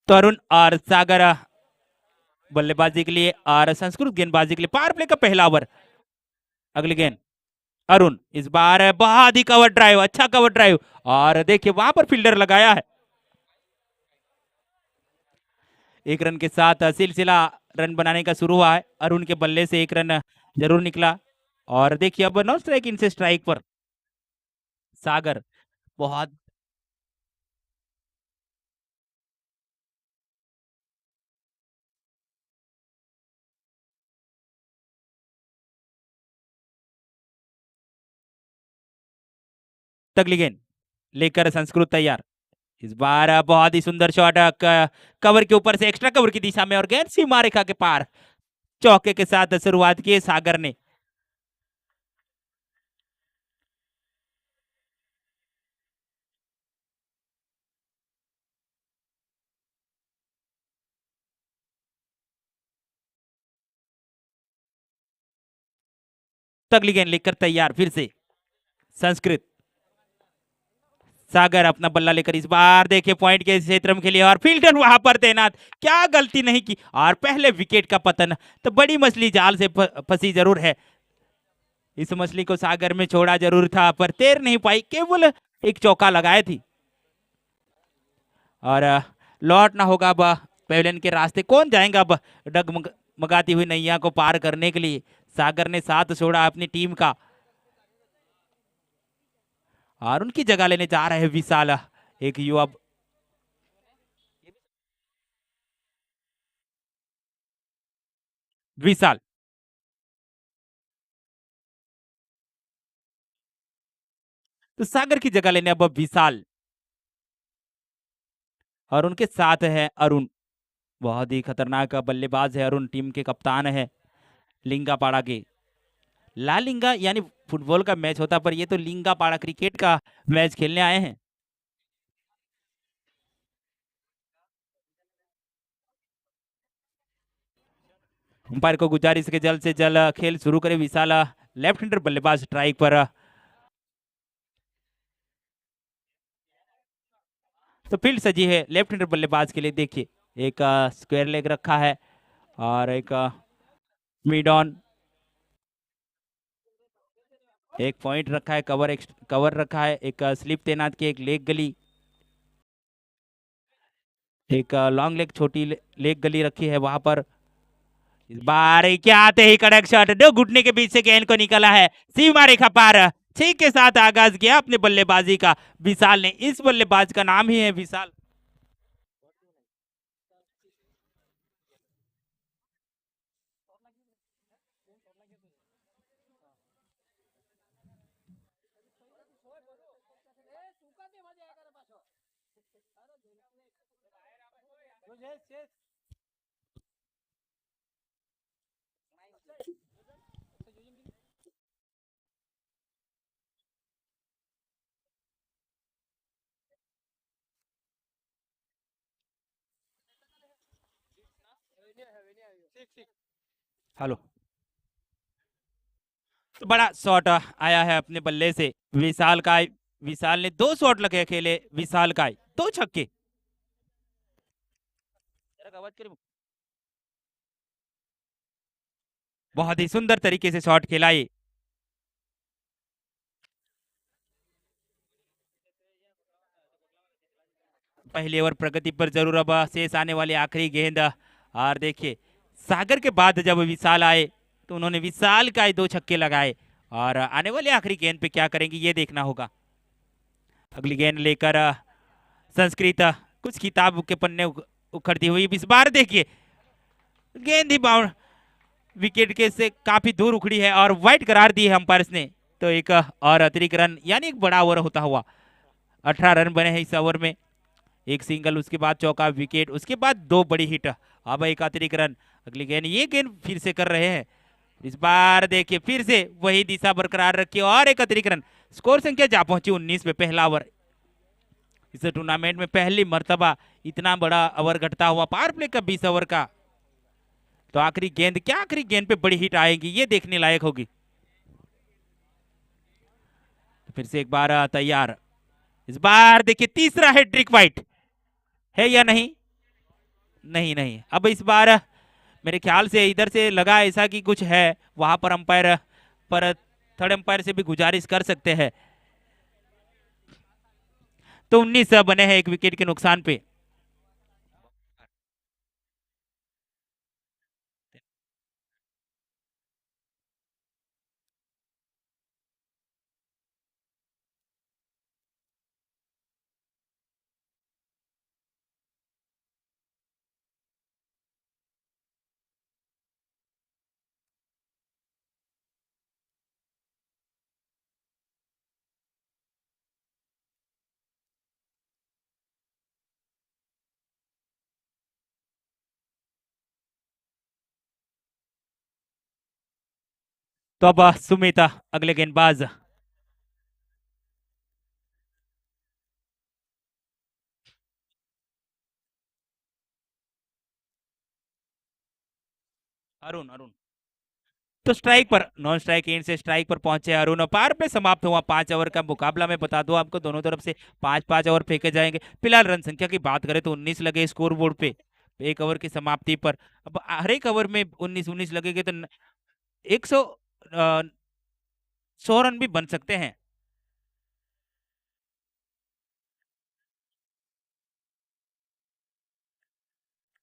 तरुण और सागर बल्लेबाजी के लिए और संस्कृत गेंदबाजी के लिए। पावर प्ले का पहला ओवर। अगली गेंद अरुण, इस बार बहुत ही कवर ड्राइव, अच्छा कवर ड्राइव, और देखिए वहां पर फील्डर लगाया है। एक रन के साथ सिलसिला रन बनाने का शुरू हुआ है। अरुण के बल्ले से एक रन जरूर निकला। और देखिए अब नो स्ट्राइक इनसे स्ट्राइक पर सागर। बहुत तगली गेंद लेकर संस्कृत तैयार। इस बार बहुत ही सुंदर शॉट कवर के ऊपर से एक्स्ट्रा कवर की दिशा में, और गेंद सीमा रेखा के पार चौके के साथ शुरुआत की सागर ने। तगली गेंद लेकर तैयार फिर से संस्कृत। सागर अपना बल्ला लेकर इस बार देखिए पॉइंट के क्षेत्र में खेलिए, और फील्डर वहां पर तैनात, क्या गलती नहीं की, और पहले विकेट का पतन। तो बड़ी मछली जाल से फंसी जरूर है। इस मछली को सागर में छोड़ा जरूर था, पर तैर नहीं पाई, केवल एक चौका लगाए थी। और लौटना होगा अब पेविलियन के रास्ते। कौन जाएगा अब डगमगाती हुई नैया को पार करने के लिए। सागर ने साथ छोड़ा अपनी टीम का, और उनकी जगह लेने जा रहे हैं विशाल, एक युवा। विशाल, तो सागर की जगह लेने अब विशाल, और उनके साथ है अरुण। बहुत ही खतरनाक बल्लेबाज है अरुण, टीम के कप्तान है लिंगापाड़ा के। ला लिंगा यानी फुटबॉल का मैच होता, पर ये तो लिंगापाड़ा क्रिकेट का मैच खेलने आए हैं। अंपायर को गुजारिश के जल्द से जल्द खेल शुरू करे विशाल। लेफ्ट हैंडर बल्लेबाज स्ट्राइक पर। तो फील्ड सजी है लेफ्ट हैंडर बल्लेबाज के लिए। देखिए एक स्क्वायर लेग रखा है, और एक मिड ऑन, एक पॉइंट रखा है, कवर कवर रखा है, एक स्लिप तैनात की, एक लेग गली, एक लॉन्ग लेग छोटी लेग गली रखी है वहां पर। इस बार क्या आते ही कड़क शॉट, दो घुटने के बीच से गेंद को निकला है सीमा रेखा पार। छह के साथ आगाज किया अपने बल्लेबाजी का विशाल ने। इस बल्लेबाज का नाम ही है विशाल। हेलो। तो बड़ा शॉट आया है अपने बल्ले से विशाल का। विशाल ने दो शॉट लगे खेले, विशाल का दो छक्के। बहुत ही सुंदर तरीके से शॉट खेला ये। पहले ओवर प्रगति पर जरूर, अब शेष आने वाली आखिरी गेंद। और देखिए सागर के बाद जब विशाल आए तो उन्होंने विशाल का ही दो छक्के लगाए, और आने वाली आखिरी गेंद पे क्या करेंगे ये देखना होगा। अगली गेंद लेकर संस्कृत कुछ किताब के पन्ने उखड़ती हुई। इस बार देखिए गेंद ही बाउंड विकेट के से काफी दूर उखड़ी है, और वाइट करार दी है अंपायर ने। तो एक और अतिरिक्त रन, यानी एक बड़ा ओवर होता हुआ 18 रन बने हैं इस ओवर में। एक सिंगल, उसके बाद चौका, विकेट, उसके बाद दो बड़ी हिट, अब एक अतिरिक्त रन। अगली गेंद, ये गेंद फिर से कर रहे हैं। इस बार देखिए फिर से वही दिशा बरकरार रखी, और एक अतिरिक्त रन। स्कोर संख्या जा पहुंची 19 पे। पहला ओवर इस टूर्नामेंट में पहली मर्तबा इतना बड़ा ओवर घटता हुआ। पावर प्ले का 20 ओवर का। तो आखिरी गेंद, क्या आखिरी गेंद पे बड़ी हिट आएगी ये देखने लायक होगी। तो फिर से एक बार तैयार। इस बार देखिए तीसरा है ट्रिक वाइट, है या नहीं। नहीं नहीं, अब इस बार मेरे ख्याल से इधर से लगा ऐसा कि कुछ है, वहां पर अंपायर पर थर्ड अंपायर से भी गुजारिश कर सकते हैं। तो 19 बने हैं एक विकेट के नुकसान पे। तो अब सुमित अगले गेंदबाज। अरुण अरुण तो स्ट्राइक पर, नॉन स्ट्राइक एंड से स्ट्राइक पर पहुंचे अरुण। पार पे समाप्त हुआ 5 ओवर का मुकाबला। मैं बता दूं आपको, दोनों तरफ से 5-5 ओवर फेंके जाएंगे। फिलहाल रन संख्या की बात करें तो 19 लगे स्कोर बोर्ड पे एक ओवर की समाप्ति पर। अब हर एक ओवर में 19-19 लगेंगे तो 100 रन भी बन सकते हैं।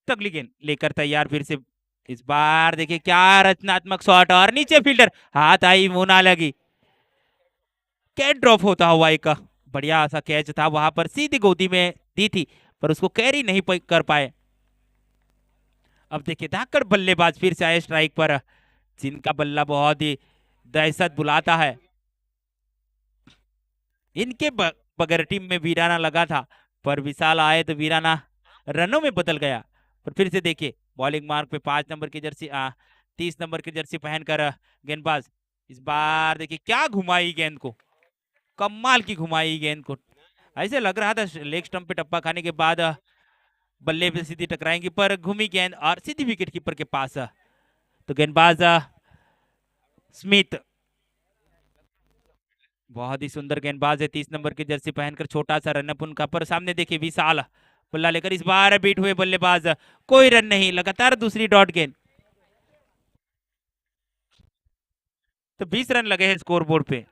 तो अगली गेंद लेकर तैयार फिर से। इस बार देखिए क्या रचनात्मक शॉट, और नीचे फील्डर हाथ आई, मुंह ना लगी। कैच ड्रॉप होता हुआ एक बढ़िया सा कैच था, वहां पर सीधी गोदी में दी थी, पर उसको कैरी नहीं कर पाए। अब देखिए धाकड़ बल्लेबाज फिर से आए स्ट्राइक पर, जिनका बल्ला बहुत ही दहशत बुलाता है। इनके बगैर टीम में वीराना लगा था, पर विशाल आए तो वीराना रनों में बदल गया। पर फिर से देखिए बॉलिंग मार्क पे 5 नंबर की जर्सी 30 नंबर की जर्सी पहनकर गेंदबाज। इस बार देखिए क्या घुमाई गेंद को, कमाल की घुमाई गेंद को। ऐसे लग रहा था लेग स्टंप पे टप्पा खाने के बाद बल्ले पे सीधी टकराएंगी, पर घूमी गेंद और सीधी विकेट कीपर के पास। तो गेंदबाज स्मिथ बहुत ही सुंदर गेंदबाज है, 30 नंबर की जर्सी पहनकर, छोटा सा रनअप उनका। पर सामने देखिए विशाल बल्ला लेकर इस बार बीट हुए बल्लेबाज, कोई रन नहीं, लगातार दूसरी डॉट गेंद। तो 20 रन लगे हैं स्कोर बोर्ड पे,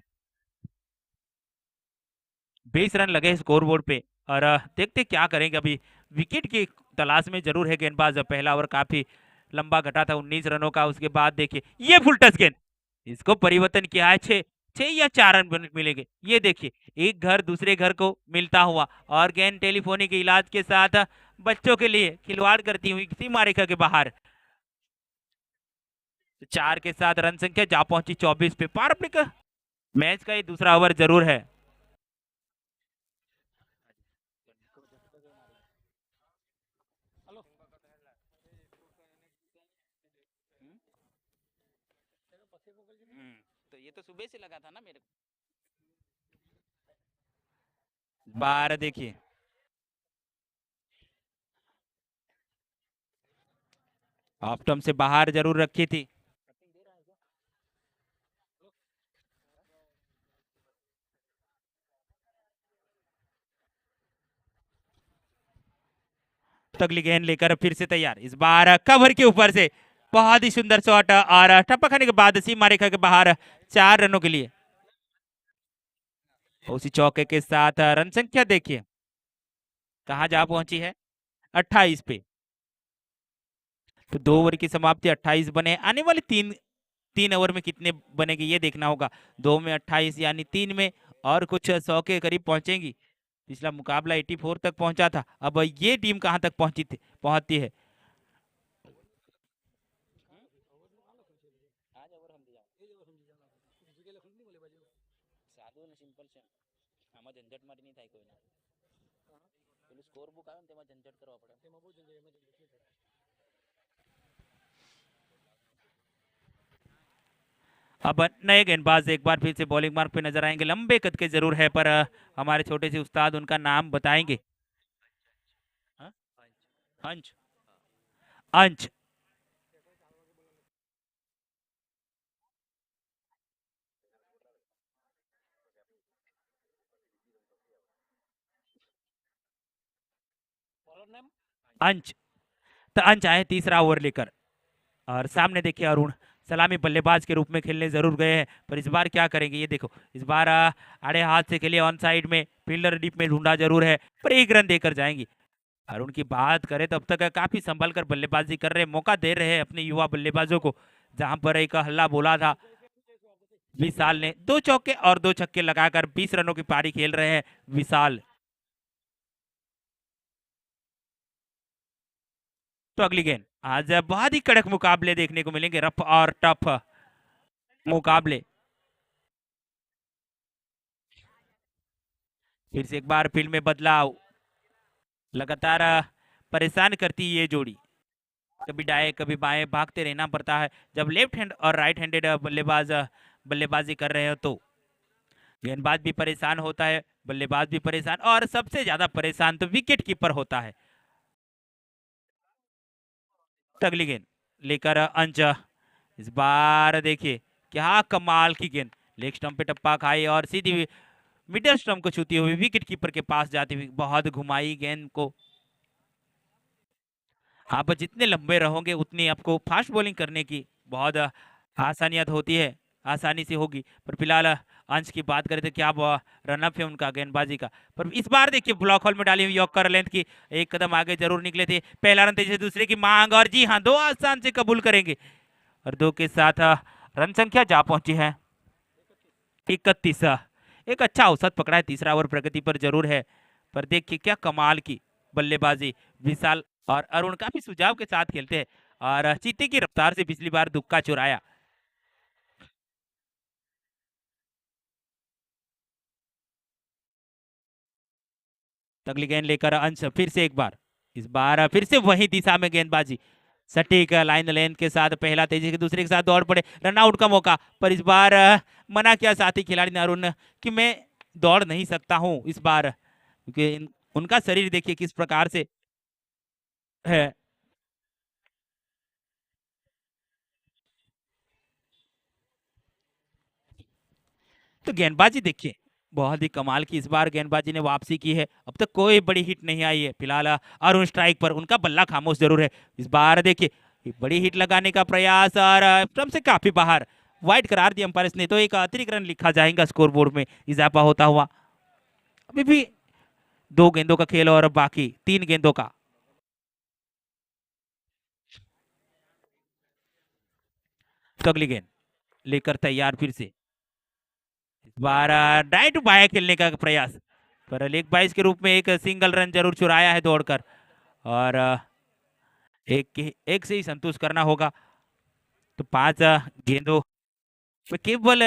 20 रन लगे हैं स्कोर बोर्ड पे। और देखते क्या करेंगे अभी। विकेट की तलाश में जरूर है गेंदबाज। पहला ओवर काफी लंबा घटा था 19 रनों का, उसके बाद देखिए ये फुल टच गेंद, इसको परिवर्तन किया है। 6 या 4 रन मिलेंगे। ये देखिए एक घर दूसरे घर को मिलता हुआ, और गेंद टेलीफोनिक इलाज के साथ बच्चों के लिए खिलवाड़ करती हुई सीमा रेखा के बाहर। 4 के साथ रन संख्या जा पहुंची 24 पे। पार अपने का मैच का ये दूसरा ओवर जरूर है। तो ये तो सुबह से लगा था ना मेरे को। बारह देखिए ऑफ टर्म से बाहर जरूर रखी थी। तो अगली गेंद लेकर फिर से तैयार, इस बार कवर के ऊपर से बहुत ही सुंदर शॉट, और टप्पा खाने के बाद सीमा रेखा के बाहर 4 रनों के लिए। उसी चौके के साथ रन संख्या देखिए कहाँ जा पहुंची है, 28 पे। तो 2 ओवर की समाप्ति 28 बने। आने वाले तीन तीन ओवर में कितने बनेगी ये देखना होगा। 2 में 28 यानी 3 में और कुछ 100 के करीब पहुंचेंगी। पिछला मुकाबला 84 तक पहुंचा था, अब ये टीम कहां तक पहुंचती है। अब नए गेंदबाज एक बार फिर से बॉलिंग मार्क पे नजर आएंगे। लंबे कद के जरूर है, पर हमारे छोटे से उस्ताद उनका नाम बताएंगे। हाँ? अंश, अंश। अंश तो अंश आए तीसरा ओवर लेकर। और सामने देखिए अरुण सलामी बल्लेबाज के रूप में खेलने जरूर गए हैं, पर इस बार क्या करेंगे ये देखो। इस बार आड़े हाथ से खेले, ऑन साइड में फील्डर डीप में ढूंढा जरूर है, पर एक रन देकर जाएंगे। अरुण की बात करें तो अब तक काफी संभल कर बल्लेबाजी कर रहे हैं, मौका दे रहे हैं अपने युवा बल्लेबाजों को। जहां पर एक हल्ला बोला था, विशाल ने 2 चौके और 2 छक्के लगाकर 20 रनों की पारी खेल रहे हैं विशाल। तो अगली गेंद, आज बहुत ही कड़क मुकाबले देखने को मिलेंगे, रफ और टफ मुकाबले। फिर से एक बार फील्ड में बदलाव, लगातार परेशान करती है ये जोड़ी। कभी दाएं कभी बाएं भागते रहना पड़ता है जब लेफ्ट हैंड और राइट हैंडेड बल्लेबाज बल्लेबाजी कर रहे हो तो। गेंदबाज भी परेशान होता है, बल्लेबाज भी परेशान, और सबसे ज्यादा परेशान तो विकेट कीपर होता है। अगली गेंद लेकर अंश, इस बार देखिए क्या कमाल की गेंद, लेग स्टंप पे टप्पा खाई और सीधी मिडिल स्टंप को छूती हुई विकेट कीपर के पास जाती हुई बहुत घुमाई गेंद को। आप जितने लंबे रहोगे उतनी आपको फास्ट बॉलिंग करने की बहुत आसानियत होती है, आसानी से होगी। पर फिलहाल अंश की बात करें तो क्या रनअप है उनका गेंदबाजी का। पर इस बार देखिए ब्लॉक होल में डाली हुई यॉर्कर लेंथ की, एक कदम आगे जरूर निकले थे। पहला रन तेजी से दूसरे की मांग, और जी हाँ 2 आसान से कबूल करेंगे, और 2 के साथ रन संख्या जा पहुंची है 31। एक अच्छा औसत पकड़ा है, तीसरा ओवर प्रगति पर जरूर है। पर देखिए क्या कमाल की बल्लेबाजी, विशाल और अरुण काफी सुझाव के साथ खेलते हैं, और चीते की रफ्तार से पिछली बार दुक्का चुराया। अगली गेंद लेकर अंश फिर से एक बार, इस बार फिर से वही दिशा में गेंदबाजी, सटीक लाइन लेंथ के साथ पहला तेजी के दूसरे के साथ दौड़ पड़े, रन आउट का मौका। पर इस बार मना किया साथी खिलाड़ी ने अरुण कि मैं दौड़ नहीं सकता हूं इस बार, क्योंकि उनका शरीर देखिए किस प्रकार से है। तो गेंदबाजी देखिए बहुत ही कमाल की, इस बार गेंदबाजी ने वापसी की है, अब तक कोई बड़ी हिट नहीं आई है। फिलहाल अरुण स्ट्राइक पर, उनका बल्ला खामोश जरूर है। इस बार देखिए एक बड़ी हिट लगाने का प्रयास, और स्टंप से काफी बाहर, वाइड करार दिया अंपायर ने, तो एक अतिरिक्त रन लिखा जाएगा स्कोर बोर्ड में इजाफा होता हुआ। अभी भी 2 गेंदों का खेल और बाकी 3 गेंदों का। तो अगली गेंद लेकर तैयार फिर से, इस बार राइट टू बाया खेलने का प्रयास, पर लेग बाइस के रूप में एक सिंगल रन जरूर चुराया है दौड़कर, और एक से ही संतुष्ट करना होगा। तो 5 गेंदों में केवल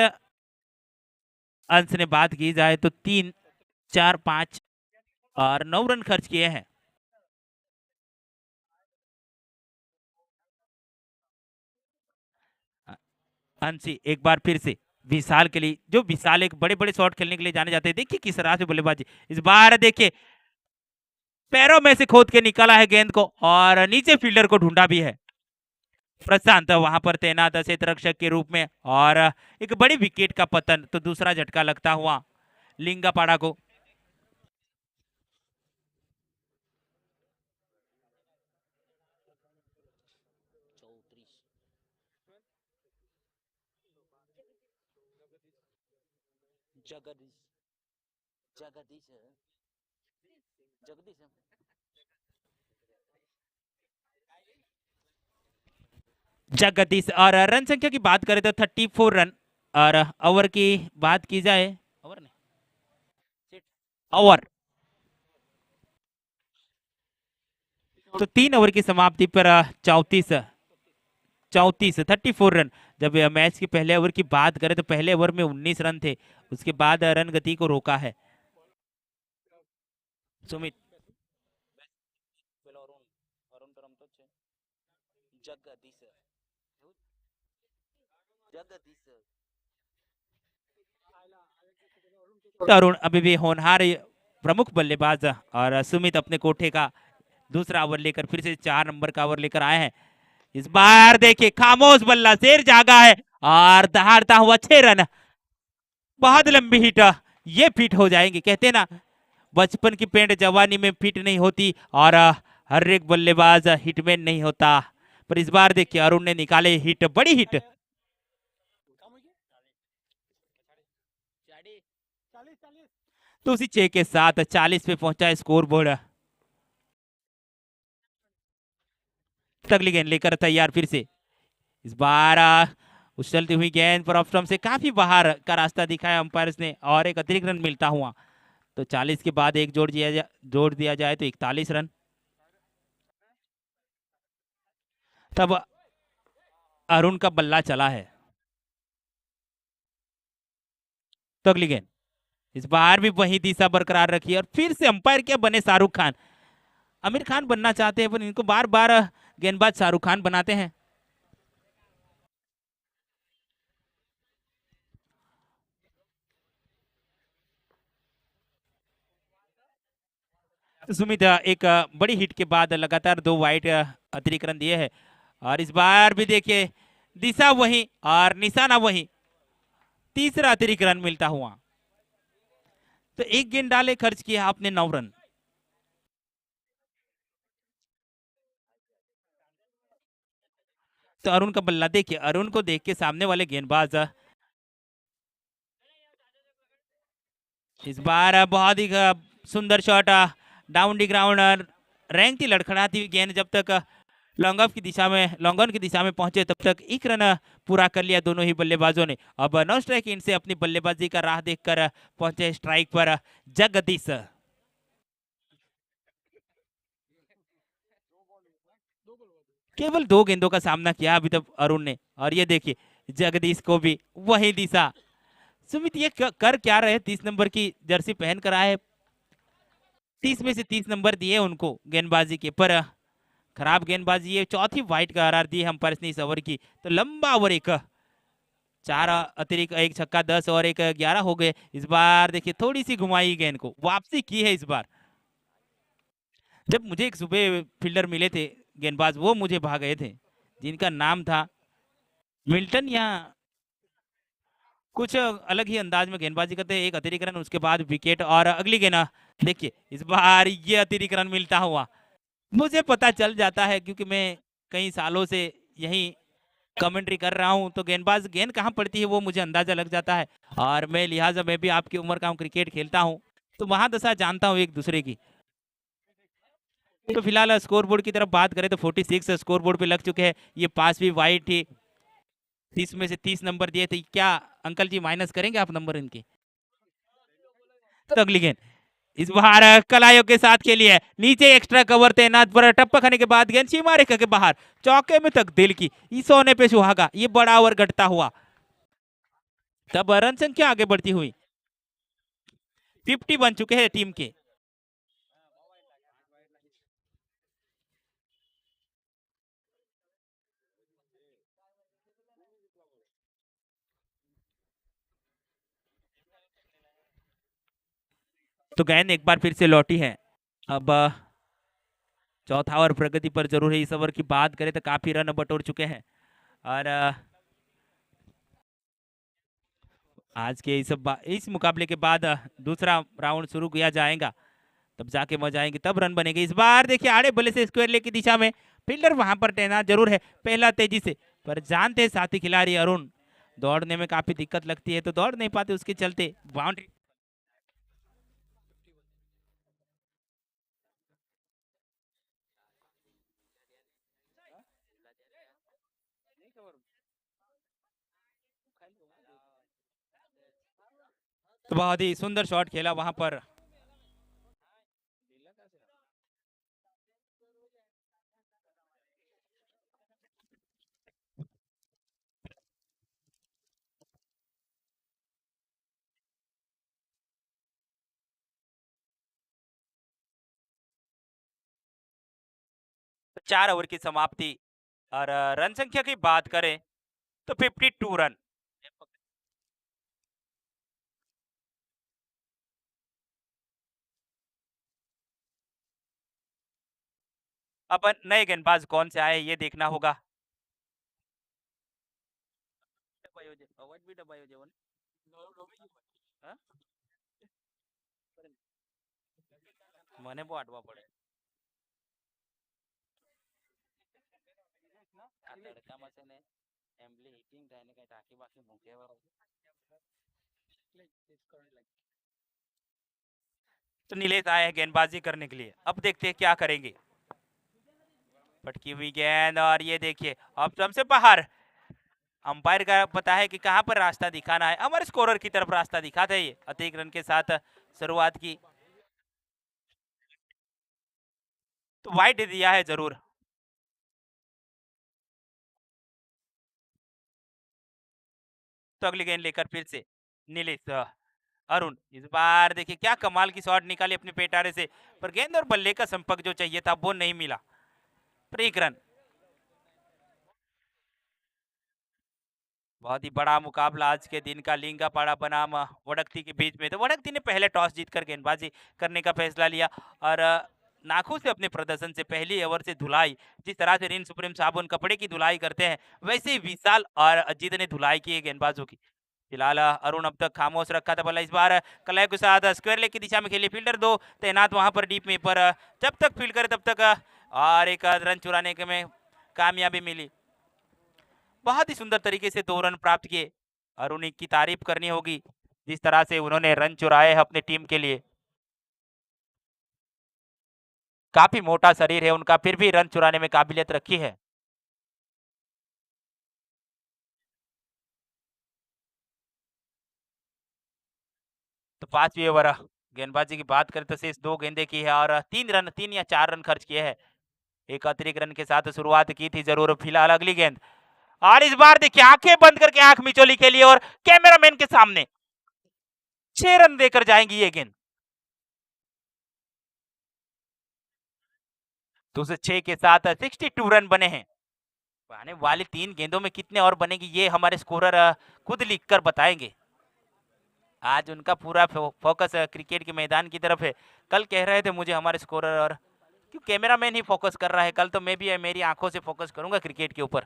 अंश ने बात की जाए तो 3, 4, 5 और 9 रन खर्च किए हैं। अंश एक बार फिर से विशाल के लिए, जो विशाल एक बड़े बड़े शॉट खेलने के लिए जाने जाते हैं, देखिए किस तरह से बल्लेबाजी, इस बार देखिए पैरों में से खोद के निकाला है गेंद को, और नीचे फील्डर को ढूंढा भी है प्रशांत वहां पर तैनात क्षेत रक्षक के रूप में, और एक बड़ी विकेट का पतन, तो दूसरा झटका लगता हुआ लिंगापाड़ा को। जगदीश, जगदीश, जगदीश, जगदीश। और रन संख्या की बात करें तो 34 रन, और ओवर की बात की जाए, ओवर नहीं, ओवर, तो 3 ओवर की समाप्ति पर 34 रन। जब मैच के पहले ओवर की बात करें तो पहले ओवर में 19 रन थे, उसके बाद रन गति को रोका है सुमित। अरुण अभी भी होनहार प्रमुख बल्लेबाज, और सुमित अपने कोठे का दूसरा ओवर लेकर फिर से 4 नंबर का ओवर लेकर आए हैं। इस बार देखिए खामोश बल्ला, शेर जागा है, और दहाड़ता हुआ 6 रन, बहुत लंबी हिट, ये फिट हो जाएंगे, कहते ना बचपन की पेंट जवानी में फिट नहीं होती, और हर एक बल्लेबाज हिटमैन नहीं होता, पर इस बार देखिए अरुण ने निकाले हिट, बड़ी हिट। तो उसी 6 के साथ 40 पे पहुंचा स्कोर बोर्ड। अगली गेंद लेकर तैयार फिर से। इस बार उछलती हुई गेंद पर ऑफ स्टंप से काफी बाहर का रास्ता दिखाया अंपायर्स ने और एक अतिरिक्त रन मिलता हुआ। तो 40 के बाद एक जोड़ दिया जाए तो 41 रन। तब अरुण का बल्ला चला है। तो अगली गेंद, इस बार भी वही दिशा बरकरार रखी और फिर से अंपायर क्या बने शाहरुख खान। आमिर खान बनना चाहते हैं पर इनको बार बार गेंदबाज शाहरुख खान बनाते हैं। सुमित एक बड़ी हिट के बाद लगातार 2 वाइड अतिरिक्त रन दिए हैं और इस बार भी देखिए दिशा वही और निशाना वही, तीसरा अतिरिक्त रन मिलता हुआ। तो एक गेंद डाले खर्च किया आपने 9 रन। तो अरुण का बल्ला देखिए, अरुण को देख के सामने वाले गेंदबाज इस बार बहुत ही सुंदर shot down the ground, rank थी लड़खड़ाती हुई गेंद जब तक लॉन्ग ऑफ की दिशा में, लॉन्ग ऑन की दिशा में पहुंचे तब तक एक रन पूरा कर लिया दोनों ही बल्लेबाजों ने। अब नो स्ट्राइक इनसे अपनी बल्लेबाजी का राह देखकर पहुंचे स्ट्राइक पर जगदीश। केवल 2 गेंदों का सामना किया अभी तक अरुण ने और ये देखिए जगदीश को भी वही दिशा। सुमित ये कर क्या रहे, 30 नंबर की जर्सी पहन कर आए, 30 में से 30 नंबर दिए उनको गेंदबाजी के, पर खराब गेंदबाजी, ये चौथी वाइट का करार दी हम पर इस ओवर की। तो लंबा ओवर, एक 4 अतिरिक्त, एक छक्का 10 और एक 11 हो गए। इस बार देखिए थोड़ी सी घुमाई गेंद को, वापसी की है इस बार। जब मुझे एक सुबह फील्डर मिले थे गेंदबाज, वो मुझे भाग गए थे, जिनका नाम था मिल्टन या कुछ अलग ही अंदाज में गेंदबाजी करते हैं। एक अतिरिक्त रन, उसके बाद विकेट और अगली गेंद देखिए इस बार ये अतिरिक्त रन मिलता हुआ। मुझे पता चल जाता है क्योंकि मैं कई सालों से यही कमेंट्री कर रहा हूं, तो गेंदबाज गेंद कहाँ पड़ती है वो मुझे अंदाजा लग जाता है और मैं लिहाजा मैं भी आपकी उम्र का हूँ, क्रिकेट खेलता हूँ, तो महादशा जानता हूँ एक दूसरे की। तो फिलहाल स्कोर बोर्ड की तरफ बात करें तो 46 स्कोर बोर्ड पे लग चुके हैं। ये पास भी वाइड थी, 30 में से 30 नंबर दिए थे। क्या अंकल जी माइनस करेंगे आप नंबर इनके? तो अगली गेंद इस बार कलायों के साथ खेली है, नीचे एक्स्ट्रा कवर तैनात पर टप्पा खाने के बाद गेंद सीमा रेखा के बाहर, चौके में तक दिल की, इस सोने पे सुहागा, ये बड़ा ओवर घटता हुआ। तब रन संख्या आगे बढ़ती हुई 50 बन चुके हैं टीम के। तो गेंद एक बार फिर से लौटी है। अब चौथा ओवर प्रगति पर जरूर है। इस ओवर की बात करें तो काफी रन बटोर चुके हैं और आज के इस मुकाबले के बाद दूसरा राउंड शुरू किया जाएगा, तब जाके मजा आएंगे, तब रन बनेंगे। इस बार देखिए आड़े बल्ले से स्क्वायर लेग की दिशा में फील्डर वहां पर तैनात जरूर है, पहला तेजी से, पर जानते हैं साथी खिलाड़ी अरुण दौड़ने में काफी दिक्कत लगती है तो दौड़ नहीं पाते, उसके चलते बाउंड्री। तो बहुत ही सुंदर शॉट खेला वहां पर। 4 ओवर की समाप्ति और रन संख्या की बात करें तो 52 रन। अब नए गेंदबाज कौन से आए ये देखना होगा। મને બહુ આડવા પડે तो नीलेश आए हैं गेंदबाजी करने के लिए, अब देखते हैं क्या करेंगे। पटकी हुई गेंद और ये देखिए अब हमसे बाहर। अंपायर का पता है कि कहां पर रास्ता दिखाना है, हमारे स्कोरर की तरफ रास्ता दिखाते हैं। ये अतिरिक्त रन के साथ शुरुआत की, तो वाइड दिया है जरूर। तो अगली गेंद लेकर फिर से नीलेश अरुण, इस बार देखिए क्या कमाल की शॉट निकाली अपने पेटारे से, पर गेंद और बल्ले का संपर्क जो चाहिए था वो नहीं मिला। पर एक रन। बहुत ही बड़ा मुकाबला आज के दिन का लिंगापाड़ा बनाम वडकती के बीच में। तो वडकती ने पहले टॉस जीतकर गेंदबाजी करने का फैसला लिया और नाखून से अपने प्रदर्शन से पहली ओवर से धुलाई, जिस तरह से रिन सुप्रीम साबुन कपड़े की धुलाई करते हैं वैसे ही विशाल और अजीत ने धुलाई की है गेंदबाजों की। फिलहाल अरुण अब तक खामोश रखा था बल्ला, इस बार कलय के साथ स्क्वायर लेग की दिशा में खेले, फील्डर दो तैनात वहां पर डीप में, पर जब तक फील्ड करे तब तक और एक रन चुराने के में कामयाबी मिली। बहुत ही सुंदर तरीके से 2 रन प्राप्त किए। अरुण की तारीफ करनी होगी जिस तरह से उन्होंने रन चुराए हैं अपनी टीम के लिए। काफी मोटा शरीर है उनका, फिर भी रन चुराने में काबिलियत रखी है। तो 5वीं ओवर गेंदबाजी की बात करें तो शेष 2 गेंदे की है और 3 रन, 3 या 4 रन खर्च किए हैं। एक अतिरिक्त रन के साथ शुरुआत की थी जरूर। फिलहाल अगली गेंद और इस बार देखिए आंखें बंद करके आंख मिचोली के लिए और कैमरामैन के सामने 6 रन देकर जाएंगी ये गेंद। तो उसे 6 के साथ 62 रन बने हैं। आने वाली 3 गेंदों में कितने और बनेगी ये हमारे स्कोरर खुद लिखकर बताएंगे। आज उनका पूरा फोकस क्रिकेट के मैदान की तरफ है। कल कह रहे थे मुझे हमारे स्कोरर और क्यों कैमरामैन ही फोकस कर रहा है, कल तो मैं भी मेरी आंखों से फोकस करूंगा क्रिकेट के ऊपर।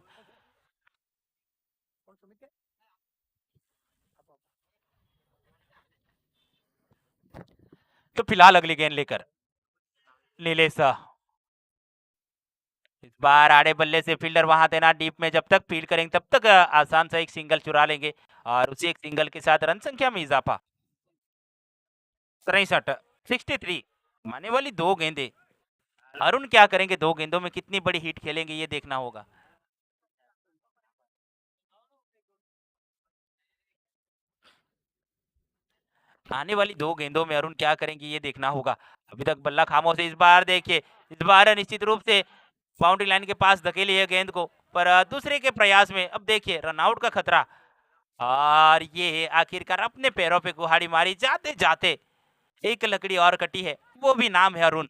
तो फिलहाल अगली गेंद लेकर नीलेश, इस बार आड़े बल्ले से फील्डर वहां देना डीप में, जब तक फील्ड करेंगे तब तक आसान सा एक सिंगल चुरा लेंगे और उसी एक सिंगल के साथ रन संख्या में इजाफा। 63, 63 माने वाली 2 गेंदे। अरुण क्या करेंगे 2 गेंदों में, कितनी बड़ी हिट खेलेंगे ये देखना होगा। आने वाली 2 गेंदों में अरुण क्या करेंगे ये देखना होगा। अभी तक बल्ला खामोश है, इस बार देखिए इस बार निश्चित रूप से बाउंड्री लाइन के पास धकेली है गेंद को, पर दूसरे के प्रयास में अब देखिए रनआउट का खतरा और ये आखिरकार अपने पैरों पे कुहाड़ी मारी जाते जाते। एक लकड़ी और कटी है, वो भी नाम है अरुण।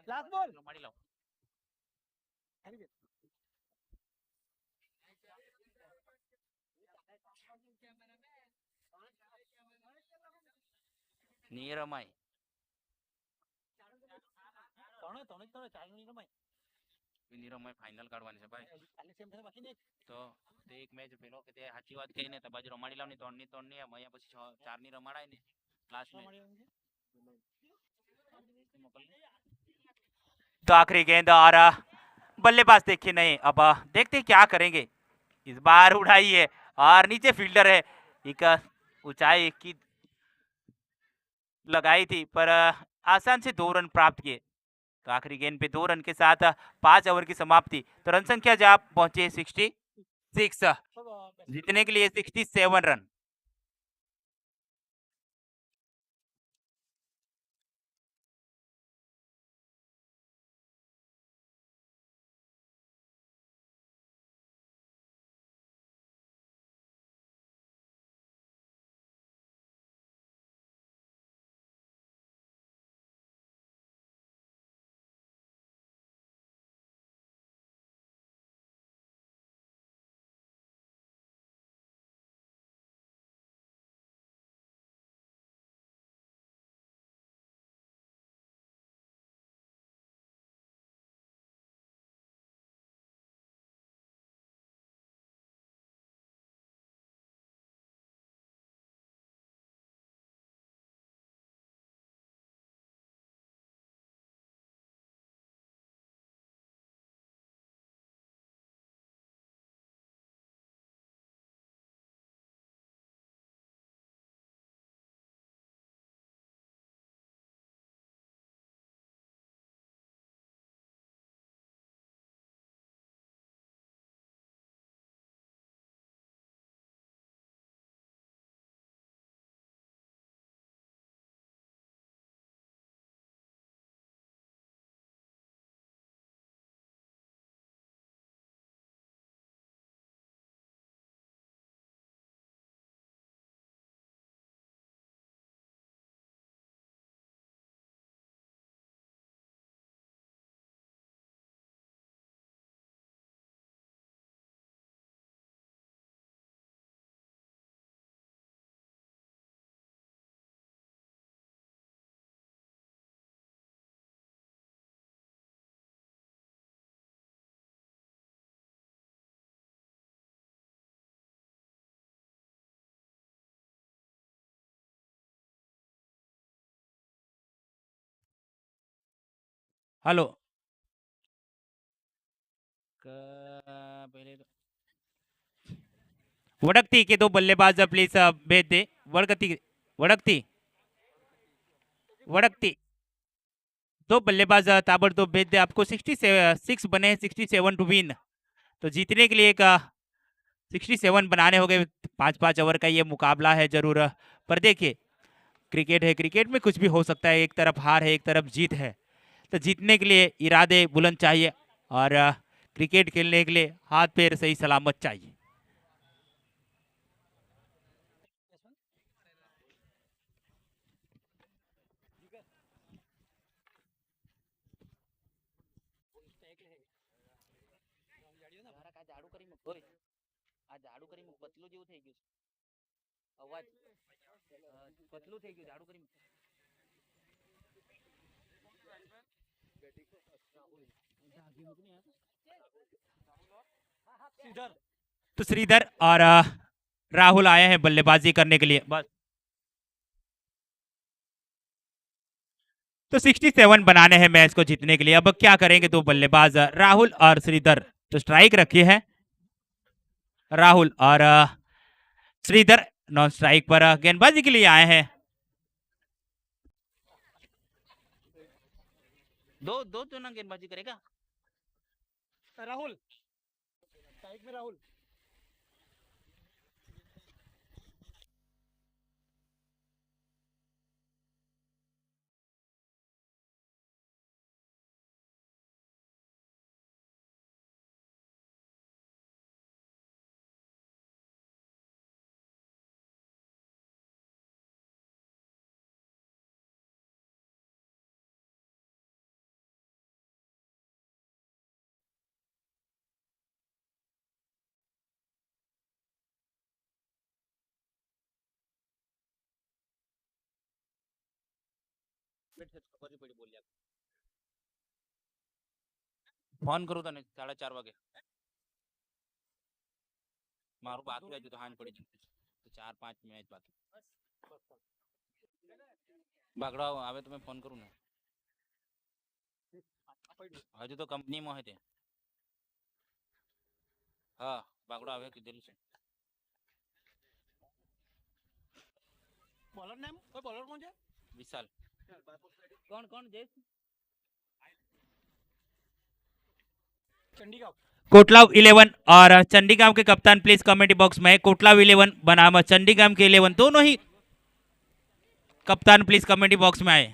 लास्ट बॉल नीरमाई नीरमाई फाइनल કાઢવાની છે ભાઈ તો એક મેચ પેલો કે તે સાચી વાત કહીને તો બાજુ રમાડી લાવની 3-3 ની એમ અહીંયા પછી 4 ની રમાડાય ને લાસ્ટ में। तो आखिरी गेंद और बल्लेबाज देखिए नहीं, अब देखते क्या करेंगे। इस बार उड़ाई है और नीचे फील्डर है, एक ऊंचाई की लगाई थी पर आसान से 2 रन प्राप्त किए। तो आखिरी गेंद पे 2 रन के साथ 5 ओवर की समाप्ति, तो रन संख्या जब पहुंचे 66, जीतने के लिए 67 रन। हेलो। पहले वड़कती के दो बल्लेबाज प्लीज भेज दे। वड़कती वड़कती वड़कती दो बल्लेबाज ताबड़तोड़ भेज दे। आपको 66 बने, 67 टू विन। तो जीतने के लिए एक 67 बनाने हो गए। 5-5 ओवर का ये मुकाबला है जरूर। पर देखिए क्रिकेट है, क्रिकेट में कुछ भी हो सकता है। एक तरफ हार है, एक तरफ जीत है। तो जीतने के लिए इरादे बुलंद चाहिए और क्रिकेट खेलने के लिए हाथ पैर सही सलामत चाहिए। तो श्रीधर और राहुल आए हैं बल्लेबाजी करने के लिए बस। तो 67 बनाने हैं मैच को जीतने के लिए। अब क्या करेंगे दो बल्लेबाज राहुल और श्रीधर। तो स्ट्राइक रखी है राहुल और श्रीधर नॉन स्ट्राइक पर गेंदबाजी के लिए आए हैं। दो दो तो ना गेंदबाजी करेगा राहुल। स्ट्राइक में राहुल। फोन करू तने 4:30 वागे मारू बात तो हान पड़ी तो 4-5 मैच बाकी बागड़ा आवे तो मैं फोन करूँ ना। हजू तो कंपनी में है ते। हाँ बागड़ा आवे कि दिल्ली से बॉलर नेम कोई बॉलर कौन है? विशाल। कौन कौन जय चंडीगढ़। कोटलाव 11 और चंडीगढ़ के कप्तान प्लीज कमेंट बॉक्स में कोटलाव 11 बनाम चंडीगढ़ के 11 दोनों ही कप्तान प्लीज कमेंट बॉक्स में आए।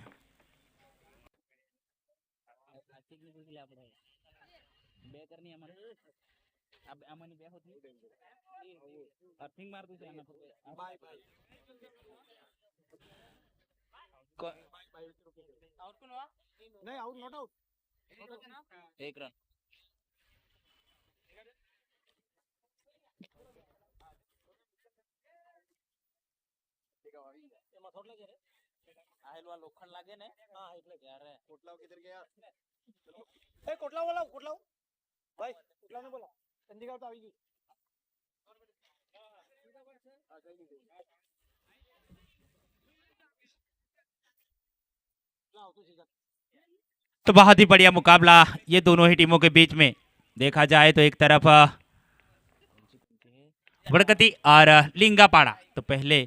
नहीं आउट नॉट आउट। एक रन आहेलवा लोखंड लागे ने। हां એટલે यार कोटलाव किधर गया? ए कोटलाव वाला कोटलाव भाई कोटलाव ने बोला चंडीगढ़ तो आएगी। तो बहुत ही बढ़िया मुकाबला ये दोनों ही टीमों के बीच में देखा जाए तो एक तरफ वड़कती और लिंगापाड़ा। तो पहले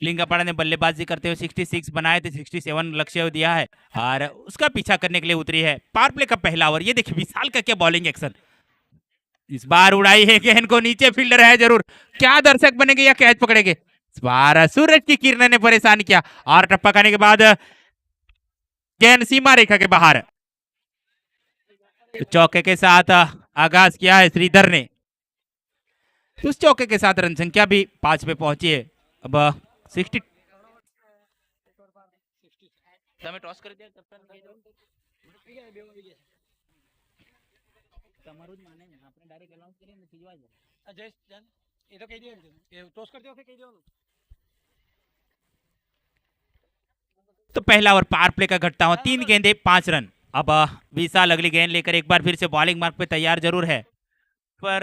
लिंगापाड़ा ने बल्लेबाजी करते हुए 66 बनाए थे, 67 लक्ष्य दिया है और उसका पीछा करने के लिए उतरी है। पावर प्ले का पहला ओवर। ये देखिए विशाल का क्या बॉलिंग एक्शन। इस बार उड़ाई है गेंद को नीचे, फील्डर है जरूर। क्या दर्शक बनेंगे या कैच पकड़ेंगे? इस बार सूरज की किरणें ने परेशान किया और टप्पा खाने के बाद गेंद सीमा रेखा के बाहर। चौके के साथ आगाज किया है श्रीधर ने। उस चौके के साथ रन संख्या भी 5 पे पहुंची है। अब 60 તમે ટોસ કરી દે કપ્તાન કહી દો તમારું જ માને આપણે ડાયરેક્ટ એનાઉન્સ કરીએ ને ખીજવા જાય अजय जान ये तो कह दिया ये टॉस करते हो फिर कह दिया ना। तो पहला ओवर पावर प्ले का घटता हुआ 3 गेंदे 5 रन। अब विशाल अगली गेंद लेकर एक बार फिर से बॉलिंग मार्क पे तैयार जरूर है पर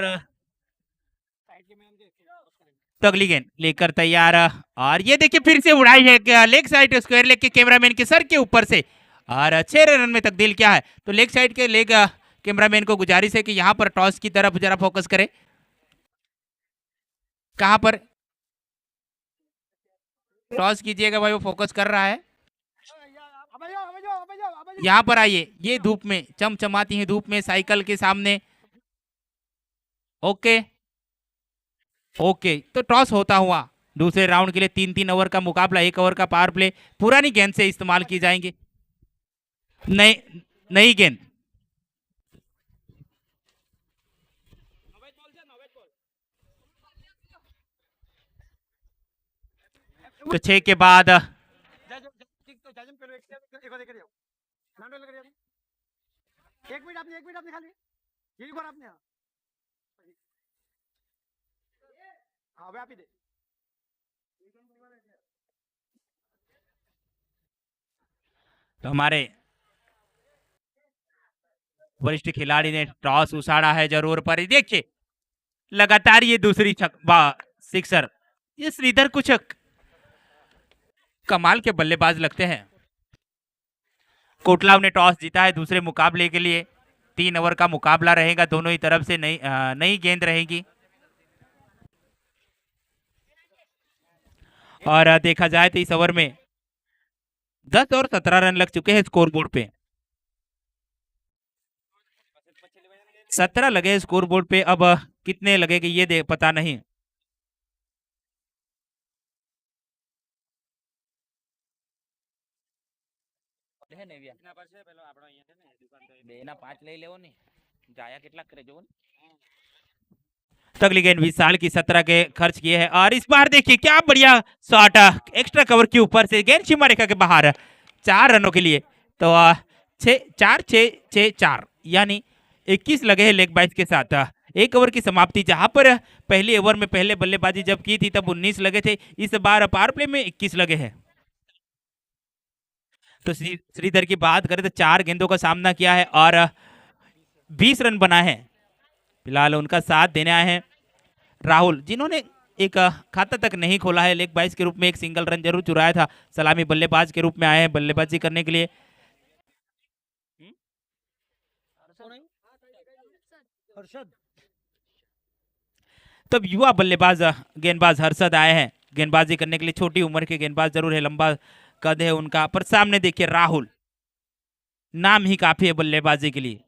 तो अगली गेंद लेकर तैयार और ये देखिए फिर से उड़ाई है लेग साइड स्क्वायर लेग के कैमरामैन के सर के ऊपर से और 6 रन में तब्दील किया है। तो लेग साइड के लेग कैमरामैन को गुजारिश है कि यहाँ पर टॉस की तरफ जरा फोकस करे। कहाँ पर टॉस कीजिएगा भाई, वो फोकस कर रहा है। यहाँ पर आइए, ये धूप में चमचमाती है, धूप में साइकिल के सामने। ओके ओके, तो टॉस होता हुआ दूसरे राउंड के लिए 3-3 ओवर का मुकाबला, 1 ओवर का पावर प्ले पुरानी गेंद से इस्तेमाल की जाएंगे। नई नई गेंद। तो 6 के बाद एक मिनट आपने खाली यही बार आपने हाँ वे आप ही दे। तो हमारे वरिष्ठ खिलाड़ी ने टॉस उछाड़ा है जरूर, पर देखिए लगातार ये दूसरी सिक्सर। ये श्रीधर कुछ कमाल के बल्लेबाज लगते हैं। कोटलाव ने टॉस जीता है दूसरे मुकाबले के लिए। 3 ओवर का मुकाबला रहेगा, दोनों ही तरफ से नई गेंद रहेगी। और देखा जाए तो इस ओवर में 10 और 17 रन लग चुके हैं स्कोर बोर्ड पे। 17 लगे स्कोर बोर्ड पे, अब कितने लगेंगे ये पता नहीं। तगली गेंद विशाल की 17 के खर्च किए हैं। और इस बार देखिए क्या बढ़िया शॉट, एक्स्ट्रा कवर के ऊपर से गेंद सीमा रेखा के बाहर, 4 रनों के लिए। तो 4 यानी 21 लगे हैं लेग बाइस के साथ। 1 ओवर की समाप्ति, जहां पर पहले ओवर में पहले बल्लेबाजी जब की थी तब 19 लगे थे, इस बार पावर प्ले में 21 लगे हैं। तो श्रीधर की बात करें तो 4 गेंदों का सामना किया है और 20 रन बनाए हैं। फिलहाल उनका साथ देने आए हैं राहुल, जिन्होंने एक खाता तक नहीं खोला है। लेग बाइस के रूप में एक सिंगल रन जरूर चुराया था। सलामी बल्लेबाज के रूप में आए हैं बल्लेबाजी करने के लिए। तब युवा बल्लेबाज गेंदबाज हर्षद आए हैं गेंदबाजी करने के लिए। छोटी उम्र के गेंदबाज जरूर है, लंबा कद है उनका, पर सामने देखिए राहुल, नाम ही काफी है बल्लेबाजी के लिए।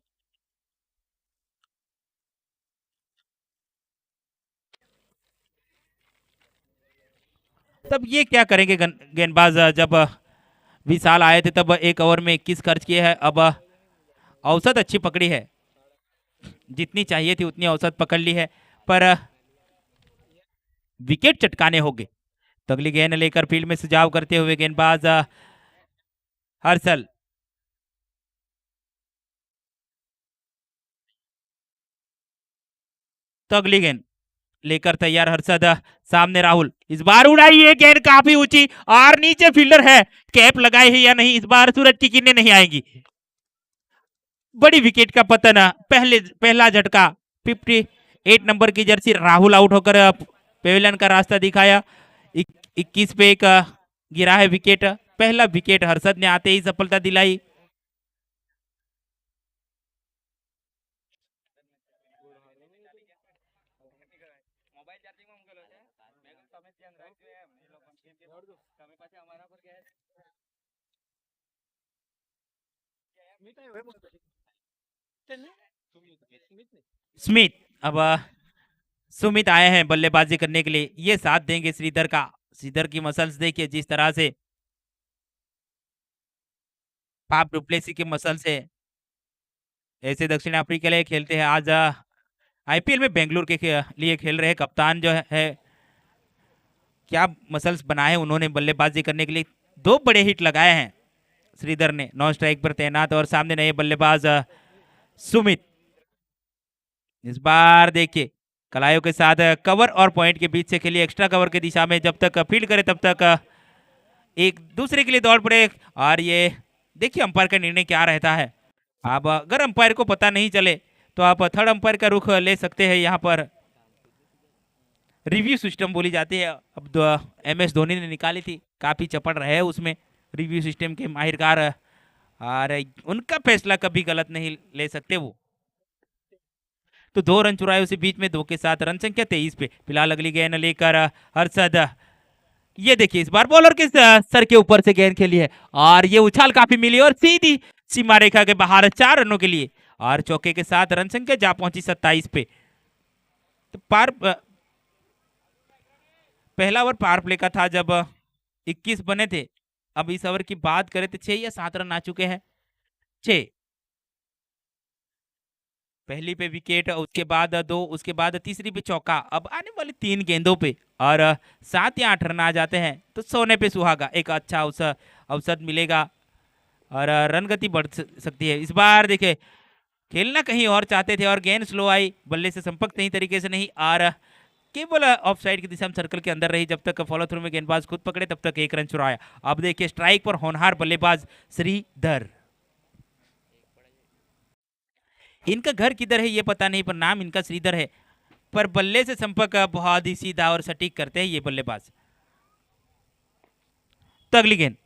तब ये क्या करेंगे गेंदबाज, जब विशाल आए थे तब 1 ओवर में 21 खर्च किए हैं। अब औसत अच्छी पकड़ी है, जितनी चाहिए थी उतनी औसत पकड़ ली है, पर विकेट चटकाने होंगे। तो अगली गेंद लेकर फील्ड में सुझाव करते हुए गेंदबाज हर्षल। तो अगली गेंद लेकर तैयार हर्षद, सामने राहुल, इस बार उड़ाई है गेंद काफी ऊंची और नीचे फील्डर है। कैप लगाई है या नहीं, इस बार सूरज की किरणें नहीं आएंगी। बड़ी विकेट का पतन, पहला झटका। 58 नंबर की जर्सी राहुल आउट होकर पेविलियन का रास्ता दिखाया। 21 पे एक गिरा है विकेट। पहला विकेट हर्षद ने आते ही सफलता दिलाई। स्मिथ, अब सुमित आए हैं बल्लेबाजी करने के लिए। ये साथ देंगे श्रीधर का। श्रीधर की मसल्स देखिए जिस तरह से, पाप डुप्लेसी की मसल्स है। ऐसे दक्षिण अफ्रीका के लिए खेलते हैं। आज आईपीएल में बेंगलुरु के लिए खेल रहे कप्तान जो है क्या मसल्स बनाए उन्होंने बल्लेबाजी करने के लिए। 2 बड़े हिट लगाए हैं श्रीधर ने, नॉन स्ट्राइक पर तैनात। और सामने नए बल्लेबाज सुमित। इस बार देखिए कलायों के साथ कवर और पॉइंट के बीच से खेलिए, एक्स्ट्रा कवर की दिशा में। जब तक फील्ड करे तब तक एक दूसरे के लिए दौड़ पड़े। और ये देखिए अंपायर का निर्णय क्या रहता है। अब अगर अंपायर को पता नहीं चले तो आप थर्ड अंपायर का रुख ले सकते हैं। यहाँ पर रिव्यू सिस्टम बोली जाती है, अब MS धोनी ने निकाली थी, काफी चपड़ रहे उसमें रिव्यू सिस्टम के माहिरकार और उनका फैसला कभी गलत नहीं ले सकते वो। तो 2 रन चुराए उसी बीच में, 2 के साथ रन संख्या 23 पे। फिलहाल अगली गेंद लेकर हर्षद, ये देखिए इस बार बॉलर के सर के ऊपर से गेंद खेली है और ये उछाल काफी मिली और सीधी सीमा रेखा के बाहर 4 रनों के लिए। और चौके के साथ रन संख्या जा पहुंची 27 पे। तो पहला ओवर पावर प्ले का था जब 21 बने थे। अब इस ओवर की बात करें तो 6 या 7 रन आ चुके हैं। 6, पहली पे विकेट, उसके बाद 2, उसके बाद तीसरी पे चौका। अब आने वाली 3 गेंदों पे और 7 या 8 रन आ जाते हैं तो सोने पे सुहागा, एक अच्छा अवसर अवसर मिलेगा और रन गति बढ़ सकती है। इस बार देखिए खेलना कहीं और चाहते थे और गेंद स्लो आई, बल्ले से संपर्क सही तरीके से नहीं, और केवल ऑफ साइड की दिशा में सर्कल के अंदर रही। जब तक फॉलो थ्रू में गेंदबाज खुद पकड़े तब तक 1 रन चुराया। अब देखिए स्ट्राइक पर होनहार बल्लेबाज श्रीधर। इनका घर किधर है ये पता नहीं, पर नाम इनका श्रीधर है। पर बल्ले से संपर्क बहुत ही सीधा और सटीक करते हैं ये बल्लेबाज। तो अगली गेंद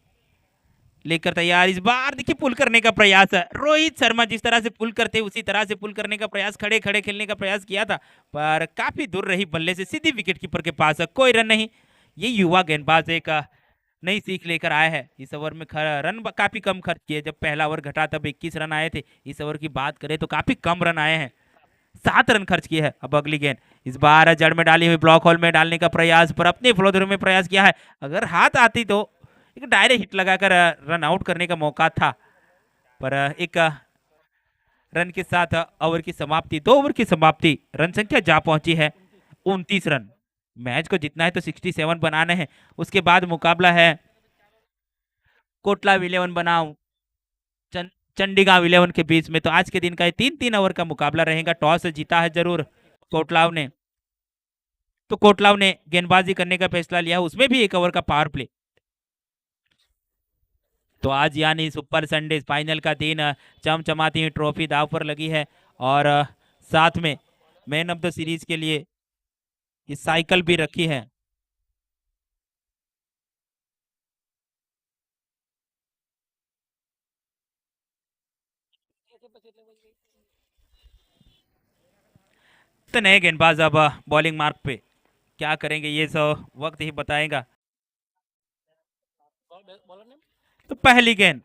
लेकर तैयार, इस बार देखिए पुल करने का प्रयास है रोहित शर्मा। जिस तरह से पुल करते उसी तरह से पुल करने का प्रयास, खड़े खड़े खेलने का प्रयास किया था, पर काफी दूर रही बल्ले से, सीधी विकेट कीपर के पास, कोई रन नहीं। ये युवा गेंदबाज एक नई सीख लेकर आया है। इस ओवर में रन काफी कम खर्च किए। जब पहला ओवर घटा तब 21 रन आए थे। इस ओवर की बात करें तो काफी कम रन आए हैं, 7 रन खर्च किए हैं। अब अगली गेंद इस बार जड़ में डाली हुई, ब्लॉक होल में डालने का प्रयास, पर अपने फ्लो थ्रू में प्रयास किया है। अगर हाथ आती तो एक डायरेक्ट हिट लगाकर रन आउट करने का मौका था, पर एक रन के साथ ओवर की समाप्ति, 2 ओवर की समाप्ति, रन संख्या जा पहुंची है 29 रन। मैच को जितना है तो 67 बनाने हैं। उसके बाद मुकाबला है कोटला इलेवन बनाम चंडीगढ़ इलेवन के बीच में। तो आज के दिन का 3-3 ओवर का मुकाबला रहेगा। टॉस जीता है जरूर कोटलाव ने, तो कोटलाव ने गेंदबाजी करने का फैसला लिया, उसमें भी 1 ओवर का पावर प्ले। तो आज यानी सुपर संडे फाइनल का दिन, चमचमाती हुई ट्रॉफी दाव पर लगी है और साथ में मैन ऑफ द सीरीज के लिए ये साइकिल भी रखी है। तो नए गेंदबाज अब बॉलिंग मार्क पे क्या करेंगे ये सब वक्त ही बताएगा। बॉलर नेम तो पहली गेंद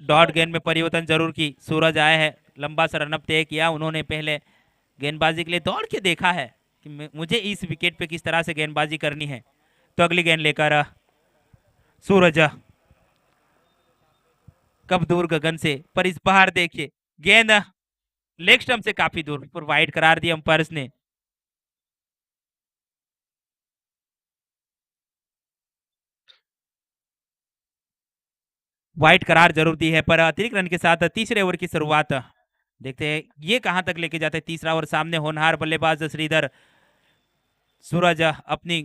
डॉट गेंद में परिवर्तन जरूर की, सूरज आए हैं, लंबा सा रनअप तय किया उन्होंने। पहले गेंदबाजी के लिए दौड़ के देखा है कि मुझे इस विकेट पे किस तरह से गेंदबाजी करनी है। तो अगली गेंद लेकर सूरज, कब दूर गगन से, पर इस बार देखिए गेंद लेग स्टंप से काफी दूर, पर वाइड करार दिया अंपायर्स ने। वाइड करार जरूर दी है, पर अतिरिक्त रन के साथ तीसरे ओवर की शुरुआत देखते हैं ये कहां तक लेके जाते हैं। तीसरा ओवर सामने होनहार बल्लेबाज श्रीधर, सूरज अपनी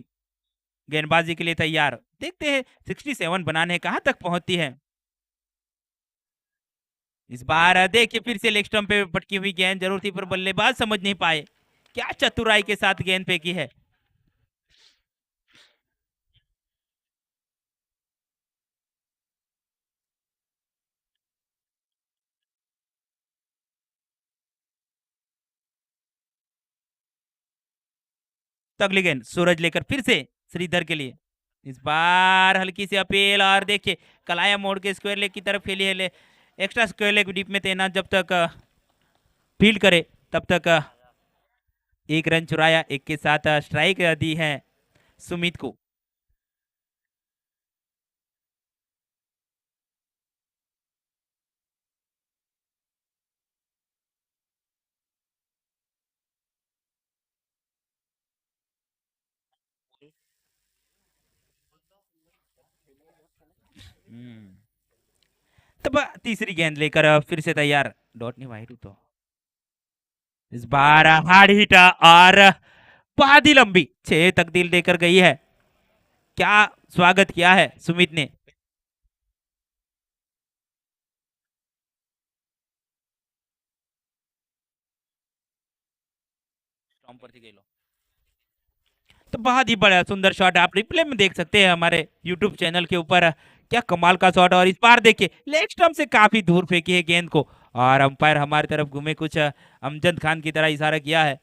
गेंदबाजी के लिए तैयार, देखते हैं 67 बनाने कहां तक पहुंचती है। इस बार देखिए फिर से लेग स्टंप पे पटकी हुई गेंद जरूर थी, पर बल्लेबाज समझ नहीं पाए। क्या चतुराई के साथ गेंद फेंकी है। तो अगली गेंद सूरज लेकर फिर से श्रीधर के लिए, इस बार हल्की सी अपील और देखिए कलाया मोड़ के स्क्वायर लेग की तरफ खेली है। एक्स्ट्रा स्क्वायर लेग डीप में तैनात, जब तक फील्ड करे तब तक 1 रन चुराया। 1 के साथ स्ट्राइक दी है सुमित को। तब तीसरी गेंद लेकर फिर से तैयार, डॉट नहीं वाइड तो इस बार हार्ड हिट और बहुत ही लंबी 6 तक दिल देकर गई है। क्या स्वागत किया है सुमित ने। तो बहुत ही बड़ा सुंदर शॉट आप रिप्ले में देख सकते हैं हमारे यूट्यूब चैनल के ऊपर, क्या कमाल का शॉट। और इस बार देखिए लेग स्टंप से काफी दूर फेंकी है गेंद को, और अंपायर हमारी तरफ घूमे, कुछ अमजद खान की तरह इशारा किया है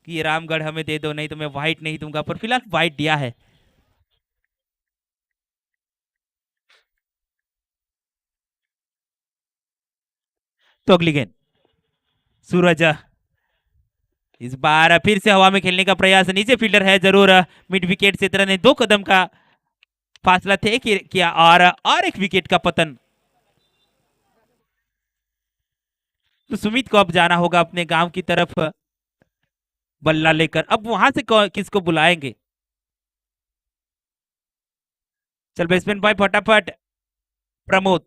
कि ये रामगढ़ हमें दे दो, नहीं तो मैं व्हाइट नहीं दूंगा, पर फिलहाल व्हाइट दिया है। तो अगली गेंद सूरज, इस बार फिर से हवा में खेलने का प्रयास, नीचे फील्डर है जरूर, मिड विकेट से तरह ने 2 कदम का फासला तय किया, और एक विकेट का पतन। तो सुमित को अब जाना होगा अपने गांव की तरफ बल्ला लेकर। अब वहां से किसको बुलाएंगे? चल बैट्समैन भाई फटाफट। प्रमोद,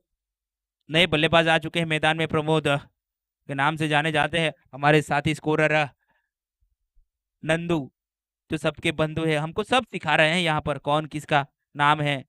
नए बल्लेबाज आ चुके हैं मैदान में, प्रमोद के नाम से जाने जाते हैं हमारे साथी स्कोरर नंदू, जो सबके बंधु है, हमको सब सिखा रहे हैं यहाँ पर कौन किसका नाम है।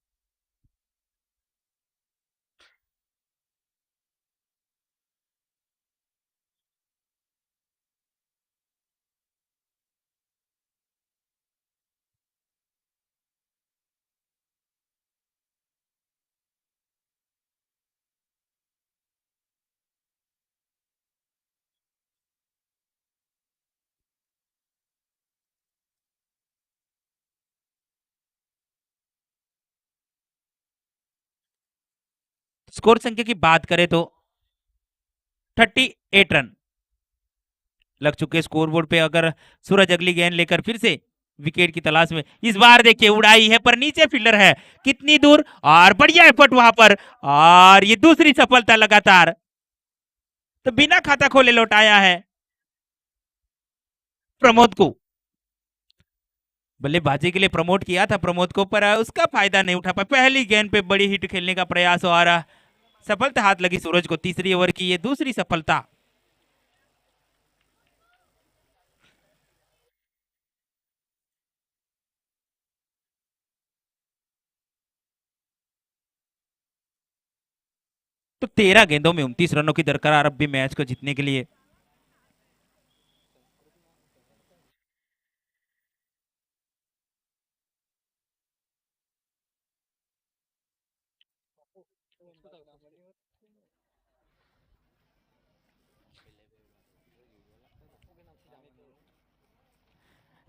स्कोर संख्या की बात करें तो 38 रन लग चुके स्कोर बोर्ड पे। अगर सूरज अगली गेंद लेकर फिर से विकेट की तलाश में, इस बार देखिए उड़ाई है पर नीचे फील्डर है, कितनी दूर, और बढ़िया एफर्ट वहां पर, और ये दूसरी सफलता लगातार, तो बिना खाता खोले लौटाया है प्रमोद को। बल्लेबाजी के लिए प्रमोट किया था प्रमोद को, पर उसका फायदा नहीं उठा पाया। पहली गेंद पे बड़ी हिट खेलने का प्रयास, और सफलता हाथ लगी सूरज को। तीसरी ओवर की ये दूसरी सफलता। तो 13 गेंदों में 29 रनों की दरकार अब भी मैच को जीतने के लिए।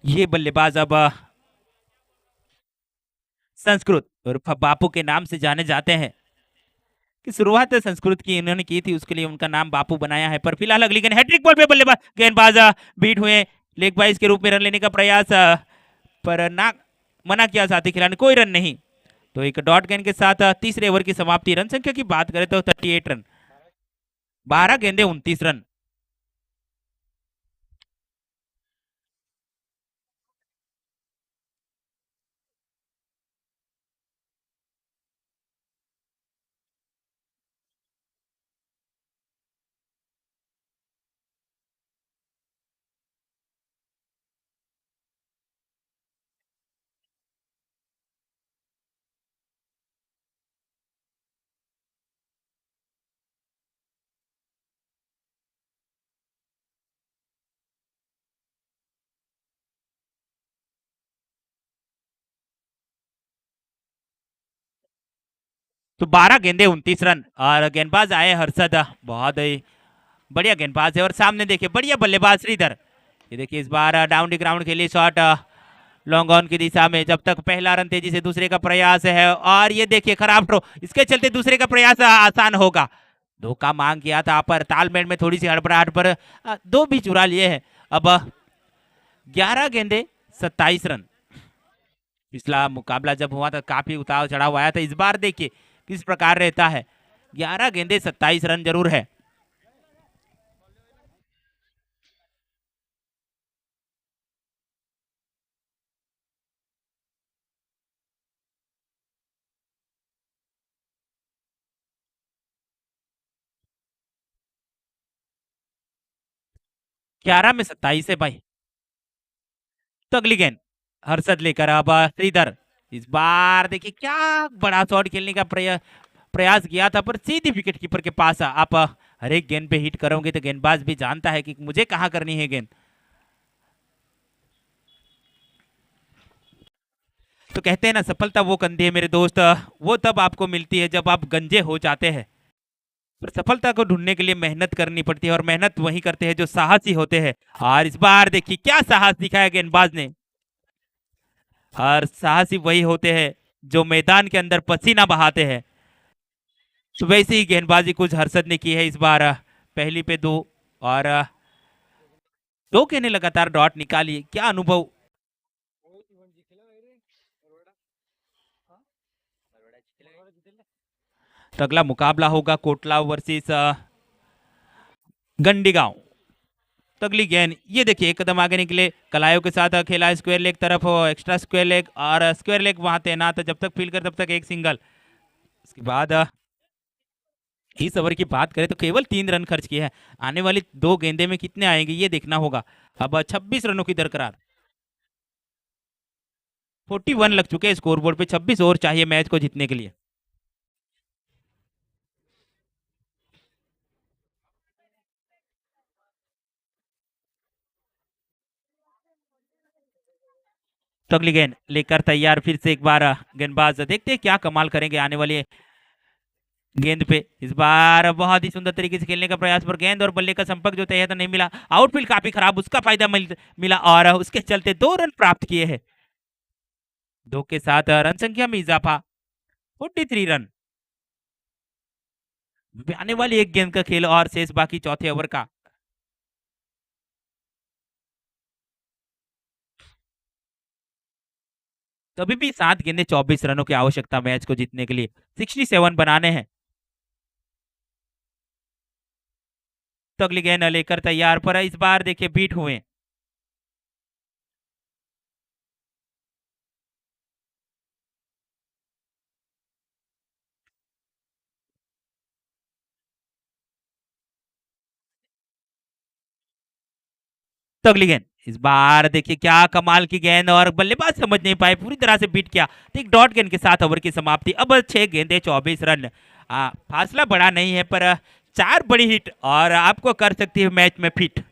ये बल्लेबाज अब संस्कृत और बापू के नाम से जाने जाते हैं, कि शुरुआत संस्कृत की इन्होंने की थी, उसके लिए उनका नाम बापू बनाया है। पर फिलहाल अगली गेंद हैट्रिक बॉल पे बल्लेबाज गेंदबाज बीट हुए, लेग बाइज के रूप में रन लेने का प्रयास, पर ना मना किया साथी खिलाड़ी, कोई रन नहीं। तो एक डॉट गेंद के साथ तीसरे ओवर की समाप्ति। रन संख्या की बात करें तो 38 रन, 12 गेंदे 29 रन। तो 12 गेंदे 29 रन, और गेंदबाज आए हर्षद, बहुत ही बढ़िया गेंदबाज है। और सामने देखिए बढ़िया बल्लेबाज श्रीधर, ये देखिए इस बार डाउन द ग्राउंड के लिए शॉट लॉन्ग ऑन की दिशा में, जब तक पहला रन तेजी से दूसरे का प्रयास है, और ये देखिए खराब थ्रो, इसके चलते दूसरे का प्रयास आसान होगा। धोखा मांग किया था पर तालमेल में थोड़ी सी हड़बड़ाहट पर दो भी चुरा लिए हैं। अब 11 गेंदे 27 रन। पिछला मुकाबला जब हुआ था काफी उतार चढ़ाव आया था, इस बार देखिए किस प्रकार रहता है। 11 गेंदे 27 रन जरूर है। 11 में 27 है भाई। तो अगली गेंद हर्षद लेकर अब श्रीधर, इस बार देखिए क्या बड़ा शॉट खेलने का प्रयास किया था, पर सीधी विकेट कीपर के पास। आप हर एक गेंद पे हिट करोगे तो गेंदबाज भी जानता है कि मुझे कहाँ करनी है गेंद। तो कहते हैं ना, सफलता वो कंधी है मेरे दोस्त, वो तब आपको मिलती है जब आप गंजे हो जाते हैं। पर सफलता को ढूंढने के लिए मेहनत करनी पड़ती है, और मेहनत वही करते हैं जो साहसी होते हैं। और इस बार देखिए क्या साहस दिखाया गेंदबाज ने। और साहसी वही होते हैं जो मैदान के अंदर पसीना बहाते हैं। तो वैसे ही गेंदबाजी कुछ हर्षद ने की है इस बार। पहली पे दो, और दो गेंदें लगातार डॉट निकाली। क्या अनुभव। तो अगला मुकाबला होगा कोटला वर्सेस गंडीगांव। तो अगली गेंद, ये देखिए एक कदम आगे निकले, कलायों के साथ खेला स्क्वायर लेग तरफ, एक्स्ट्रा स्क्वायर लेग, और स्क्वायर लेग वहां तैनात है, जब तक फील कर तब तक एक सिंगल। उसके बाद इस ओवर की बात करें तो केवल 3 रन खर्च किए हैं। आने वाली 2 गेंदे में कितने आएंगे ये देखना होगा। अब 26 रनों की दरकार, 41 लग चुके हैं स्कोरबोर्ड पे। 26 ओवर चाहिए मैच को जीतने के लिए। तो अगली गेंद लेकर तैयार फिर से एक बार गेंदबाज, देखते हैं क्या कमाल करेंगे आने वाली गेंद पे। इस बार बहुत ही सुंदर तरीके से खेलने का प्रयास, पर गेंद और बल्ले का संपर्क जो तय था नहीं मिला। आउटफील्ड काफी खराब, उसका फायदा मिला, और उसके चलते 2 रन प्राप्त किए हैं। 2 के साथ रन संख्या में इजाफा, 43 रन। आने वाली एक गेंद का खेल और शेष बाकी चौथे ओवर का। तो अभी भी 7 गेंदे 24 रनों की आवश्यकता मैच को जीतने के लिए, 67 बनाने हैं। तो अगली गेंद लेकर तैयार, पर इस बार देखिए बीट हुए। तो अगली गेंद, इस बार देखिए क्या कमाल की गेंद, और बल्लेबाज समझ नहीं पाए, पूरी तरह से बीट किया। तो एक डॉट गेंद के साथ ओवर की समाप्ति। अब 6 गेंदे 24 रन। फासला बड़ा नहीं है, पर 4 बड़ी हिट और आपको कर सकती है मैच में फिट।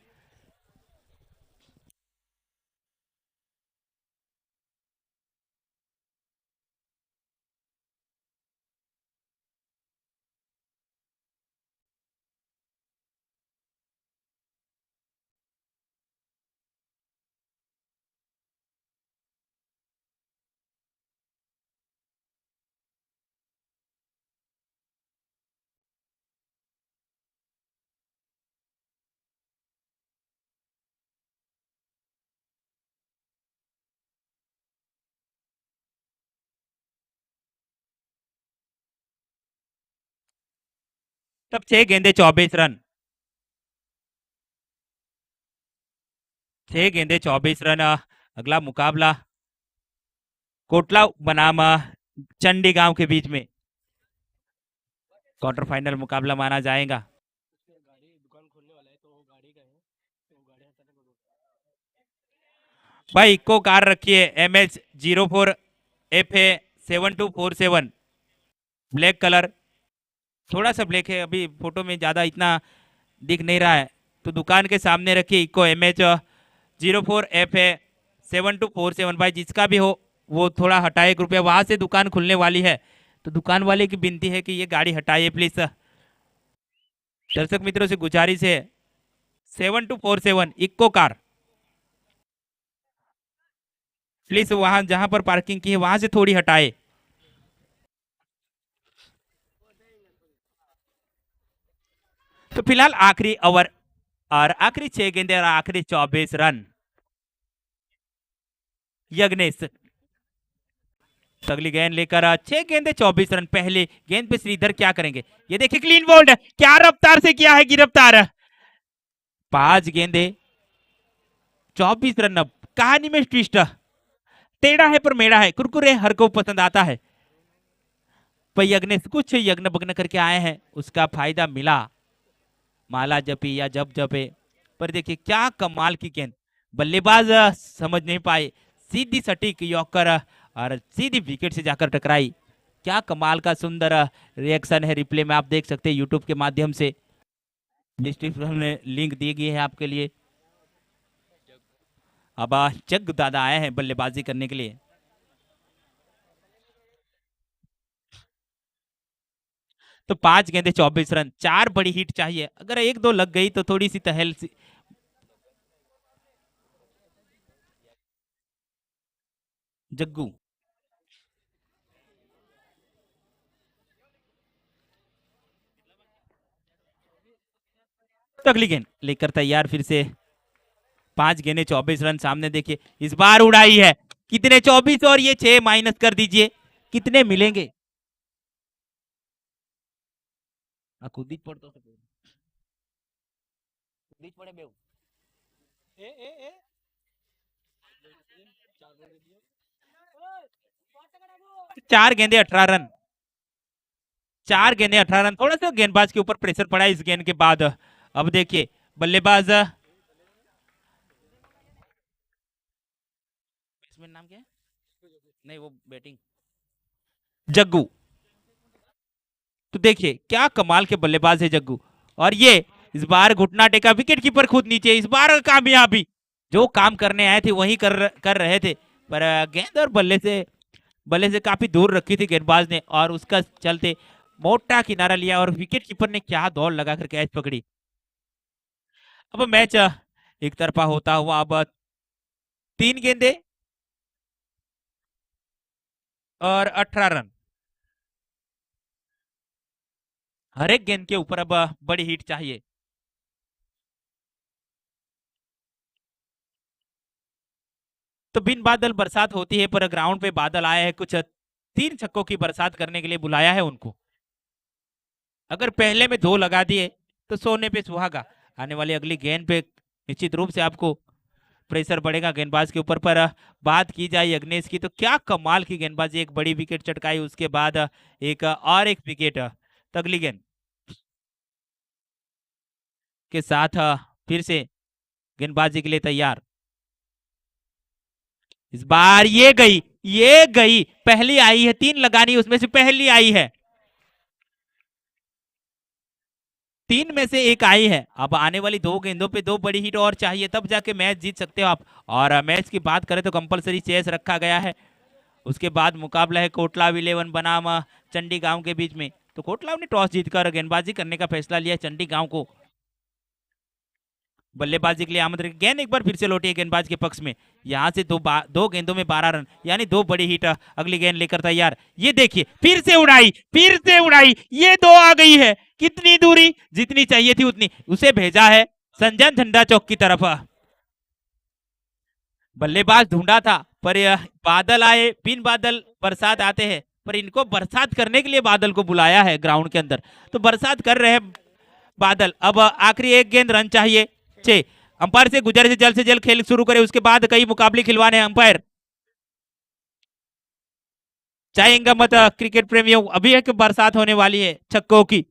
तब 6 गेंदे 24 रन। 6 गेंदे 24 रन। अगला मुकाबला कोटला बनाम चंडी गांव के बीच में क्वार्टर फाइनल मुकाबला माना जाएगा। भाई इको कार रखिए, MH04FA7247, ब्लैक कलर। थोड़ा सा ब्लैक है, अभी फोटो में ज्यादा इतना दिख नहीं रहा है, तो दुकान के सामने रखिए इको MH04FA7247। भाई जिसका भी हो वो थोड़ा हटाए कृपया, वहां से दुकान खुलने वाली है, तो दुकान वाले की विनती है कि ये गाड़ी हटाइए प्लीज। दर्शक मित्रों से गुजारिश है, 7247 इको कार, प्लीज वहां जहां पर पार्किंग की है वहां से थोड़ी हटाए। तो फिलहाल आखिरी ओवर और आखिरी 6 गेंदे और आखिरी 24 रन। यज्ञेश अगली गेंद लेकर 6 गेंदे 24 रन। पहले गेंद पे श्रीधर क्या करेंगे, ये देखिए क्लीन बोल्ड, क्या रफ्तार से किया है गिरफ्तार। 5 गेंदे 24 रन। अब कहानी में ट्विस्ट, टेढ़ा है पर मेढ़ा है, कुरकुरे हर को पसंद आता है। पर यज्ञेश कुछ यज्ञ भग्न करके आए हैं, उसका फायदा मिला। माला जपी या जप जपे, पर देखिए क्या कमाल की गेंद, बल्लेबाज समझ नहीं पाए, सीधी सटीक यॉर्कर और सीधी विकेट से जाकर टकराई। क्या कमाल का सुंदर रिएक्शन है, रिप्ले में आप देख सकते हैं यूट्यूब के माध्यम से, डिस्क्रिप्शन में लिंक दी गई है आपके लिए। अब जग दादा आए हैं बल्लेबाजी करने के लिए। तो 5 गेंदे 24 रन, 4 बड़ी हिट चाहिए। अगर 1-2 लग गई तो थोड़ी सी तहल सी। जग्गू तो अगली गेंद लेकर तैयार फिर से। 5 गेंदे 24 रन सामने देखिए, इस बार उड़ाई है। कितने? 24 और ये 6 माइनस कर दीजिए, कितने मिलेंगे? खुद ही पढ़ तो सको। खुद ही पढ़े बेव। ए ए ए 4 गेंदे 18 रन, 4 गेंदे 18 रन। थोड़ा सा गेंदबाज के ऊपर प्रेशर पड़ा इस गेंद के बाद। अब देखिए बल्लेबाज, बैट्समैन नाम क्या है? नहीं, वो बैटिंग जग्गू। तो देखिए क्या कमाल के बल्लेबाज है जग्गू। और ये इस बार घुटना टेका, विकेट कीपर खुद नीचे। इस बार कामयाबी, जो काम करने आए थे वही कर रहे थे, पर गेंद और बल्ले से काफी दूर रखी थी गेंदबाज ने, और उसका चलते मोटा किनारा लिया और विकेट कीपर ने क्या दौड़ लगाकर कैच पकड़ी। अब मैच एक तरफा होता हुआ। अब 3 गेंदे और 18 रन, हर एक गेंद के ऊपर अब बड़ी हिट चाहिए। तो बिन बादल बरसात होती है, पर ग्राउंड पे बादल आए हैं। कुछ 3 छक्कों की बरसात करने के लिए बुलाया है उनको। अगर पहले में 2 लगा दिए तो सोने पे सुहागा। आने वाली अगली गेंद पे निश्चित रूप से आपको प्रेशर बढ़ेगा गेंदबाज के ऊपर। पर बात की जाए अग्नेश की, तो क्या कमाल की गेंदबाजी, एक बड़ी विकेट चटकाई, उसके बाद एक विकेट। तो अगली गेंद के साथ फिर से गेंदबाजी के लिए तैयार। इस बार ये गई, पहली आई है। 3 लगानी, उसमें से पहली आई है। 3 में से एक आई है। अब आने वाली 2 गेंदों पे 2 बड़ी हिट और चाहिए, तब जाके मैच जीत सकते हो आप। और मैच की बात करें तो कंपलसरी चेस रखा गया है। उसके बाद मुकाबला है कोटला 11 बनाम चंडी गांव के बीच में। तो कोटला ने टॉस जीतकर गेंदबाजी करने का फैसला लिया चंडी गांव को बल्लेबाजी के लिए आमंत्रित। गेंद एक बार फिर से लौटी है गेंदबाज के पक्ष में। यहां से 2 गेंदों में 12 रन, यानी 2 बड़ी हिट। अगली गेंद लेकर तैयार। ये देखिए फिर से उड़ाई, ये 2 आ गई है। कितनी दूरी? जितनी चाहिए थी उतनी। उसे भेजा है संजन झंडा चौक की तरफ। बल्लेबाज ढूंढा था, पर बादल आए। बिन बादल बरसात आते हैं, पर इनको बरसात करने के लिए बादल को बुलाया है ग्राउंड के अंदर, तो बरसात कर रहे हैं बादल। अब आखिरी 1 गेंद, रन चाहिए 6। अंपायर से गुजारिश जल्द से जल्द खेल शुरू करे, उसके बाद कई मुकाबले खिलवाने हैं अंपायर। चाहेंगे मत क्रिकेट प्रेमियों, अभी एक बरसात होने वाली है छक्कों की।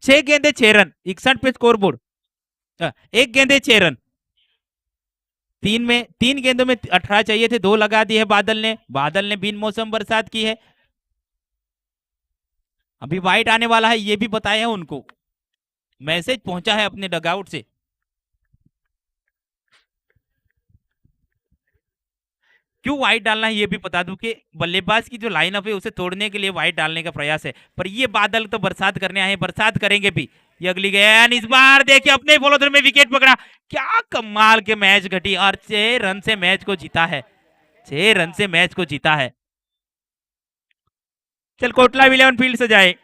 6 गेंदे 6 रन, 61 पे स्कोर बोर्ड। 1 गेंदे 6 रन, 3 गेंदों में 18 चाहिए थे, 2 लगा दिए बादल ने बिन मौसम बरसात की है। अभी वाइट आने वाला है, ये भी बताया है उनको, मैसेज पहुंचा है अपने डगआउट से। क्यों वाइट डालना है ये भी बता दूं कि बल्लेबाज की जो लाइनअप है उसे तोड़ने के लिए वाइट डालने का प्रयास है। पर ये बादल तो बरसात करने आए, बरसात करेंगे भी। ये अगली गेंद, इस बार देखिए अपने फॉलो थ्रू में विकेट पकड़ा। क्या कमाल के मैच घटी, और 6 रन से मैच को जीता है। 6 रन से मैच को जीता है। चल कोटला 11 फील्ड से जाए।